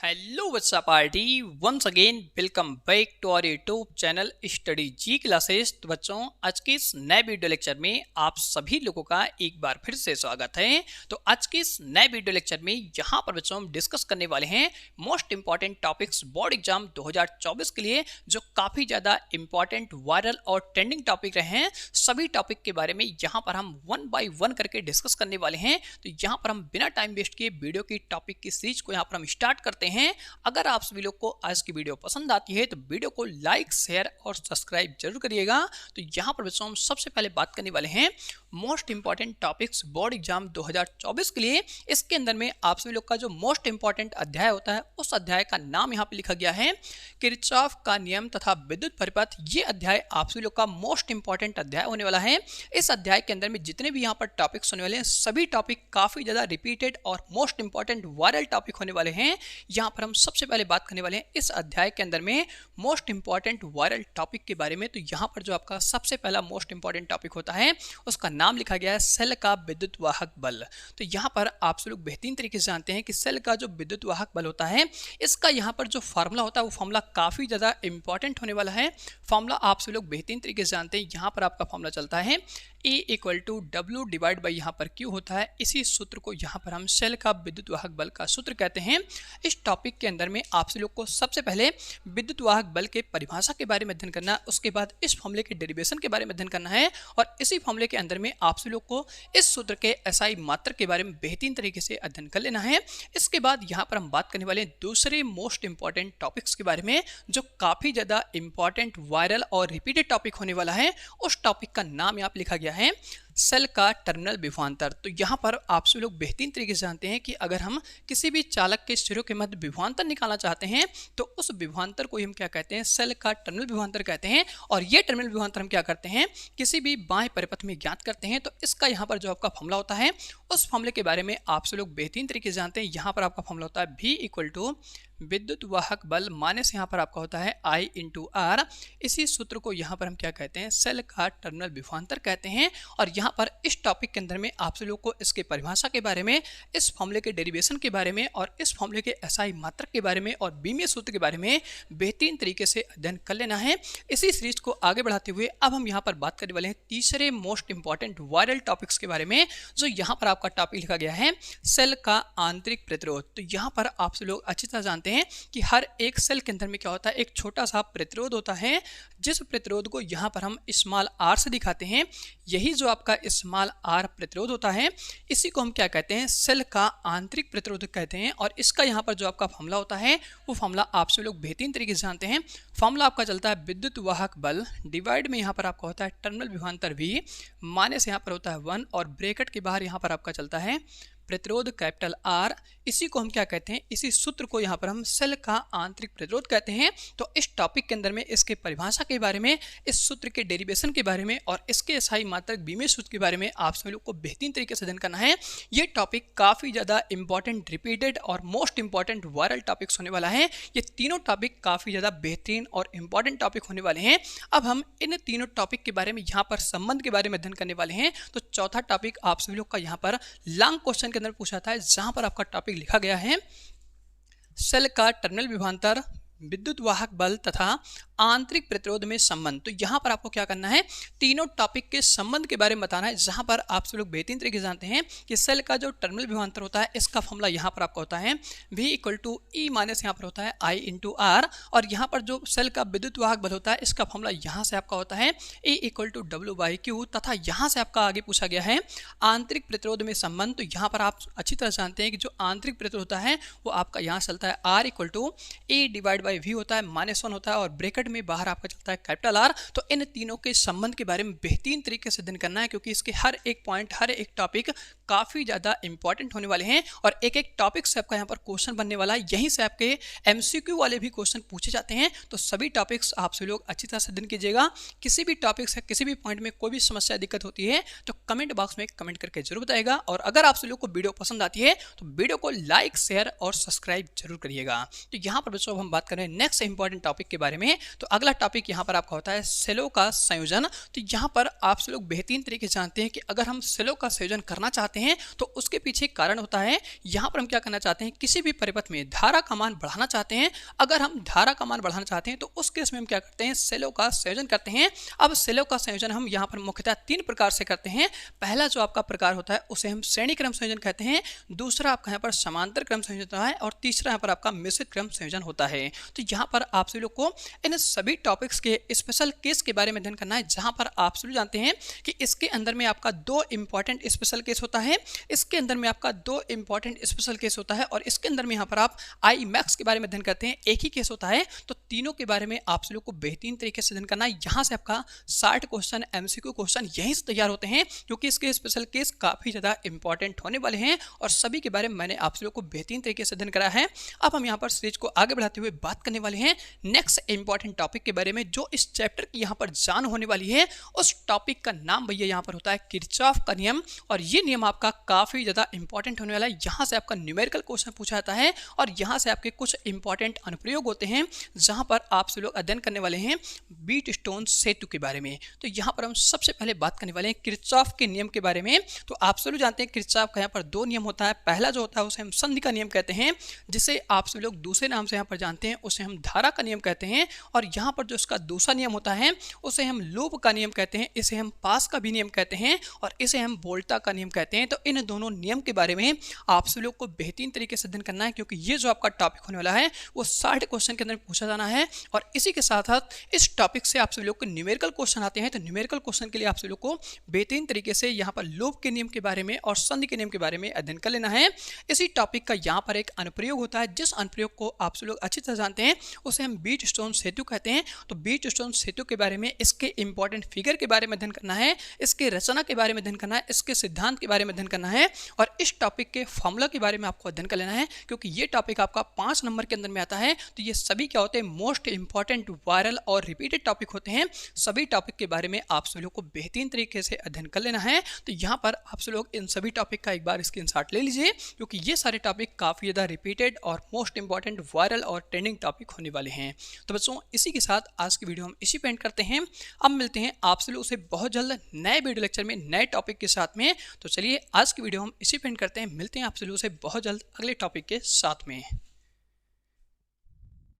Hello बच्चा party once again welcome back to our YouTube channel study G classes. तो बच्चों आज के इस नए वीडियो लेक्चर में आप सभी लोगों का एक बार फिर से स्वागत है। तो आज के इस नए वीडियो लेक्चर में यहाँ पर बच्चों हम डिस्कस करने वाले हैं most important topics board exam 2024 के लिए जो काफ़ी ज़्यादा इंपॉर्टेंट वायरल और ट्रेंडिंग टॉपिक रहे हैं। सभी टॉपिक के बारे में यहाँ पर हम वन बाई वन करके डिस्कस करने वाले हैं। तो यहाँ पर हम बिना टाइम वेस्ट किए वीडियो की टॉपिक की सीरीज को यहाँ पर हम स्टार्ट करते हैं। अगर आप सभी लोग को आज की वीडियो पसंद आती है तो वीडियो को लाइक शेयर और सब्सक्राइब जरूर करिएगा। तो यहाँ पर बच्चों हम सबसे पहले बात करने वाले हैं most important topics board exam 2024 के लिए। इसके अंदर में आप सभी लोग का जो मोस्ट इंपॉर्टेंट अध्याय होता है उस अध्याय का नाम यहाँ पे लिखा गया है किरचॉफ का नियम तथा विद्युत परिपथ। ये अध्याय आप सभी लोग का मोस्ट इंपॉर्टेंट अध्याय होने वाला है। इस अध्याय के अंदर में जितने भी यहाँ पर टॉपिक्स होने वाले हैं सभी टॉपिक काफी ज्यादा रिपीटेड और मोस्ट इंपॉर्टेंट वायरल टॉपिक होने वाले हैं। यहाँ पर हम सबसे पहले बात करने वाले हैं इस अध्याय के अंदर में मोस्ट इंपॉर्टेंट वायरल टॉपिक के बारे में। तो यहाँ पर जो आपका सबसे पहला मोस्ट इंपॉर्टेंट टॉपिक होता है उसका नाम लिखा गया है सेल का विद्युत वाहक बल। तो यहाँ पर आप सब लोग बेहतरीन तरीके से जानते हैं कि सेल का जो विद्युत वाहक बल होता है इसका यहाँ पर जो फार्मूला होता है वो फार्मूला काफी ज्यादा इंपॉर्टेंट होने वाला है। फार्मूला आप सब लोग बेहतरीन तरीके से जानते हैं। यहाँ पर आपका फार्मूला चलता है E equal to W divide by यहाँ पर Q होता है। इसी सूत्र को यहाँ पर हम सेल का विद्युत वाहक बल का सूत्र कहते हैं। इस टॉपिक के अंदर में आप सभी लोग को सबसे पहले विद्युत वाहक बल के परिभाषा के बारे में अध्ययन करना है, उसके बाद इस फॉर्मूले के डेरिवेशन के बारे में अध्ययन करना है और इसी फॉर्मूले के अंदर में आप सभी लोग को इस सूत्र के एसआई मात्रक के बारे में बेहतरीन तरीके से अध्ययन कर लेना है। इसके बाद यहाँ पर हम बात करने वाले दूसरे मोस्ट इंपॉर्टेंट टॉपिक्स के बारे में जो काफी ज्यादा इंपॉर्टेंट वायरल और रिपीटेड टॉपिक होने वाला है। उस टॉपिक का नाम यहाँ पर लिखा गया है सेल का टर्मिनल विभवांतर। तो यहाँ पर आप सभी लोग बेहतरीन तरीके से जानते हैं कि अगर हम किसी भी चालक के सिरों के मध्य विभवांतर निकालना चाहते हैं तो उस विभवांतर को हम क्या कहते हैं, सेल का टर्मिनल विभवांतर कहते हैं। और ये टर्मिनल विभवांतर हम क्या करते हैं, किसी भी बाह्य परिपथ में ज्ञात करते हैं। तो इसका यहाँ पर जो आपका फॉर्मूला होता है उस फॉर्मूले के बारे में आप सभी लोग बेहतरीन तरीके से जानते हैं। यहाँ पर आपका फॉर्मूला होता है V इक्वल टू विद्युत वाहक बल माइनस यहाँ पर आपका होता है I इंटू R। इसी सूत्र को यहाँ पर हम क्या कहते हैं, सेल का टर्मिनल विभवांतर कहते हैं। और यहाँ पर इस टॉपिक के अंदर में आप सभी लोग को इसके परिभाषा के बारे में, इस फॉर्मूले के डेरिवेशन के बारे में और इस फॉर्मूले के एसआई मात्रक के बारे में और बीमीय सूत्र के बारे में बेहतरीन तरीके से अध्ययन कर लेना है। इसी सीरीज को आगे बढ़ाते हुए अब हम यहाँ पर बात करने वाले हैं तीसरे मोस्ट इंपॉर्टेंट वायरल टॉपिक्स के बारे में जो यहाँ पर आपका टॉपिक लिखा गया है सेल का आंतरिक प्रतिरोध। तो यहाँ पर आप सभी लोग अच्छी तरह जानते हैं कि हर एक सेल के अंदर में क्या होता है, एक छोटा सा प्रतिरोध होता है जिस प्रतिरोध को यहाँ पर हम स्मॉल r से दिखाते हैं। यही जो आपका स्मॉल r प्रतिरोध होता है इसी को हम क्या कहते हैं, सेल का आंतरिक प्रतिरोध कहते हैं। और इसका यहाँ पर जो आपका फॉर्मूला होता है वो फॉर्मूला आप सभी लोग बेहतरीन तरीके से जानते हैं। फॉर्मूला आपका चलता है विद्युत वाहक बल डिवाइड में यहाँ पर आपका होता है टर्मिनल विभवांतर V माइनस यहाँ पर होता है 1 और ब्रैकेट के बाहर यहाँ पर आपका चलता है प्रतिरोध कैपिटल R। इसी को हम क्या कहते हैं, इसी सूत्र को यहाँ पर हम सेल का आंतरिक प्रतिरोध कहते हैं। तो इस टॉपिक के अंदर में इसके परिभाषा के बारे में, इस सूत्र के डेरिवेशन के बारे में और इसके एसआई मात्रक बीमीय सूत्र के बारे में आप सभी लोग को बेहतरीन तरीके से अध्ययन करना है। ये टॉपिक काफी ज्यादा इंपॉर्टेंट, रिपीटेड और मोस्ट इंपॉर्टेंट वायरल टॉपिक्स होने वाला है। ये तीनों टॉपिक काफी ज्यादा बेहतरीन और इंपॉर्टेंट टॉपिक होने वाले हैं। अब हम इन तीनों टॉपिक के बारे में यहाँ पर संबंध के बारे में अध्ययन करने वाले हैं। तो चौथा टॉपिक आप सभी लोग का यहाँ पर लॉन्ग क्वेश्चन के अंदर पूछा था, जहां पर आपका टॉपिक लिखा गया है सेल का टर्मिनल विभवांतर, विद्युत वाहक बल तथा आंतरिक प्रतिरोध में संबंध। तो यहाँ पर आपको क्या करना है, तीनों टॉपिक के संबंध के बारे में बताना है। जहाँ पर आप सब लोग बेहतरीन तरीके से जानते हैं कि सेल का जो टर्मिनल विभवांतर होता है इसका फॉर्मूला यहाँ पर आपका होता है V equal to E minus यहाँ पर होता है I इंटू R। और यहाँ पर जो सेल का विद्युत वाहक बल होता है इसका फॉर्मूला यहाँ से आपका होता है E equal to W by Q तथा यहाँ से आपका आगे पूछा गया है आंतरिक प्रतिरोध में संबंध। तो यहाँ पर आप अच्छी तरह जानते हैं कि जो आंतरिक प्रतिरोध होता है वो आपका यहाँ चलता है R equal to E divide by V होता है -1 होता है और ब्रैकेट में बाहर आपका चलता है कैपिटल R। तो इन तीनों के संबंध के बारे में बेहतरीन तरीके से अध्ययन करना है क्योंकि इसके हर एक पॉइंट, हर एक टॉपिक काफी ज्यादा इंपॉर्टेंट होने वाले हैं और एक एक टॉपिक से आपका यहाँ पर क्वेश्चन बनने वाला है। यहीं से आपके एमसीक्यू वाले भी क्वेश्चन पूछे जाते हैं। तो सभी टॉपिक्स आप सभी लोग अच्छी तरह से अध्ययन कीजिएगा। किसी भी टॉपिक से, किसी भी पॉइंट में कोई भी समस्या, दिक्कत होती है तो कमेंट बॉक्स में कमेंट करके जरूर बताएगा। और अगर आप सभी लोग को वीडियो पसंद आती है तो वीडियो को लाइक, शेयर और सब्सक्राइब जरूर करिएगा। तो यहाँ पर बच्चों हम बात करें नेक्स्ट इंपॉर्टेंट टॉपिक के बारे में। तो अगला टॉपिक यहाँ पर आपका होता है सेलों का संयोजन। तो यहाँ पर आप सब लोग बेहतरीन तरीके से जानते हैं कि अगर हम सेलों का संयोजन करना चाहते चाहते हैं तो उसके पीछे कारण होता है, यहाँ पर हम क्या करना चाहते हैं, किसी भी परिपथ में धारा का मान बढ़ाना चाहते हैं। अगर हम धारा का मान बढ़ाना चाहते हैं तो उस केस में हम क्या करते हैं, सेलों का संयोजन करते हैं। अब सेलों का संयोजन हम यहाँ पर मुख्यतः 3 प्रकार से करते हैं। पहला जो आपका प्रकार होता है उसे हम श्रेणी क्रम संयोजन कहते हैं, दूसरा आपका यहाँ पर समांतर क्रम संयोजन होता है और तीसरा यहाँ पर आपका मिश्रित क्रम संयोजन होता है। तो यहाँ पर आप सभी लोग को इन सभी टॉपिक्स के स्पेशल केस के बारे में अध्ययन करना है, जहाँ पर आप सभी जानते हैं कि इसके अंदर में आपका 2 इंपॉर्टेंट स्पेशल केस होता है, इसके अंदर में आपका 2 इंपॉर्टेंट स्पेशल केस होता है और इसके अंदर में यहाँ पर आप आई मैक्स के बारे में अध्ययन करते हैं, एक ही केस होता है। तो तीनों के बारे में आप सभी लोग को बेहतरीन तरीके से अध्ययन करना है। यहाँ से आपका 60 क्वेश्चन एमसीक्यू क्वेश्चन यहीं से तैयार होते हैं, क्योंकि इसके स्पेशल केस काफ़ी ज़्यादा इंपॉर्टेंट होने वाले हैं और सभी के बारे में मैंने आप सभी लोग को बेहतरीन तरीके से अध्ययन करा है। अब हम यहाँ पर सीरीज को आगे बढ़ाते हुए बात करने वाले हैं नेक्स्ट इंपॉर्टेंट टॉपिक के बारे में, जो इस चैप्टर की यहाँ पर जान होने वाली है। उस टॉपिक का नाम भैया यहाँ पर होता है किरचॉफ का नियम, और ये नियम आपका काफ़ी ज़्यादा इंपॉर्टेंट होने वाला है। यहाँ से आपका न्यूमेरिकल क्वेश्चन पूछा जाता है और यहाँ से आपके कुछ इंपॉर्टेंट अनुप्रयोग होते हैं, जहाँ पर आप सभी लोग अध्ययन करने वाले हैं बीट स्टोन सेतु के बारे में। तो यहाँ पर हम सबसे पहले बात करने वाले हैं किरचॉफ के नियम के बारे में। तो आप सभी लोग जानते हैं किरचॉफ का यहाँ पर 2 नियम होता है। पहला जो होता है उसे हम संधि का नियम कहते हैं, जिसे आप सभी लोग दूसरे नाम से यहाँ पर जानते हैं, उसे हम धारा का नियम कहते हैं। और यहाँ पर जो इसका दूसरा नियम होता है उसे हम लूप का नियम कहते हैं, इसे हम पास का भी नियम कहते हैं और इसे हम वोल्टा का नियम कहते हैं। तो इन दोनों नियम के बारे में आप सभी लोग को बेहतरीन तरीके से अध्ययन करना है, क्योंकि ये जो आपका टॉपिक होने वाला है वो 60 क्वेश्चन के अंदर पूछा जाना है। और इसी के साथ साथ इस टॉपिक से आप सभी लोग को न्यूमेरिकल क्वेश्चन आते हैं। तो न्यूमेरिकल क्वेश्चन के लिए आप सभी लोग को बेहतरीन तरीके से यहाँ पर लूप के नियम के बारे में और संधि के नियम के बारे में अध्ययन कर लेना है। इसी टॉपिक का यहाँ पर एक अनुप्रयोग होता है, जिस अनुप्रयोग को आप सभी लोग अच्छी तरह जानते हैं, उसे हम बीट स्टोन सेतु कहते हैं। तो बीट स्टोन सेतु के बारे में, इसके इंपॉर्टेंट फिगर के बारे में अध्ययन करना है, इसके रचना के बारे में अध्ययन करना है, इसके सिद्धांत के बारे में अध्ययन करना है और इस टॉपिक के फॉर्मूला के बारे में आपको अध्ययन कर लेना है, क्योंकि ये टॉपिक आपका 5 नंबर के अंदर में आता है। तो ये सभी क्या होते हैं, मोस्ट इंपॉर्टेंट, वायरल और रिपीटेड टॉपिक होते हैं। सभी टॉपिक के बारे में आप सभी लोग को बेहतरीन तरीके से अध्ययन कर लेना है। तो यहाँ पर आप सभी लोग इन सभी टॉपिक का एक बार स्क्रीनशॉट ले लीजिए, क्योंकि ये सारे टॉपिक काफ़ी ज़्यादा रिपीटेड और मोस्ट इंपॉर्टेंट, वायरल और ट्रेंडिंग टॉपिक होने वाले हैं। तो बच्चों, इसी के साथ आज की वीडियो हम इसी पे एंड करते हैं। अब मिलते हैं आप सभी लोग से बहुत जल्द नए वीडियो लेक्चर में नए टॉपिक के साथ में। तो चलिए आज की वीडियो हम इसी पे एंड करते हैं, मिलते हैं आप सभी लोग से बहुत जल्द अगले टॉपिक के साथ में।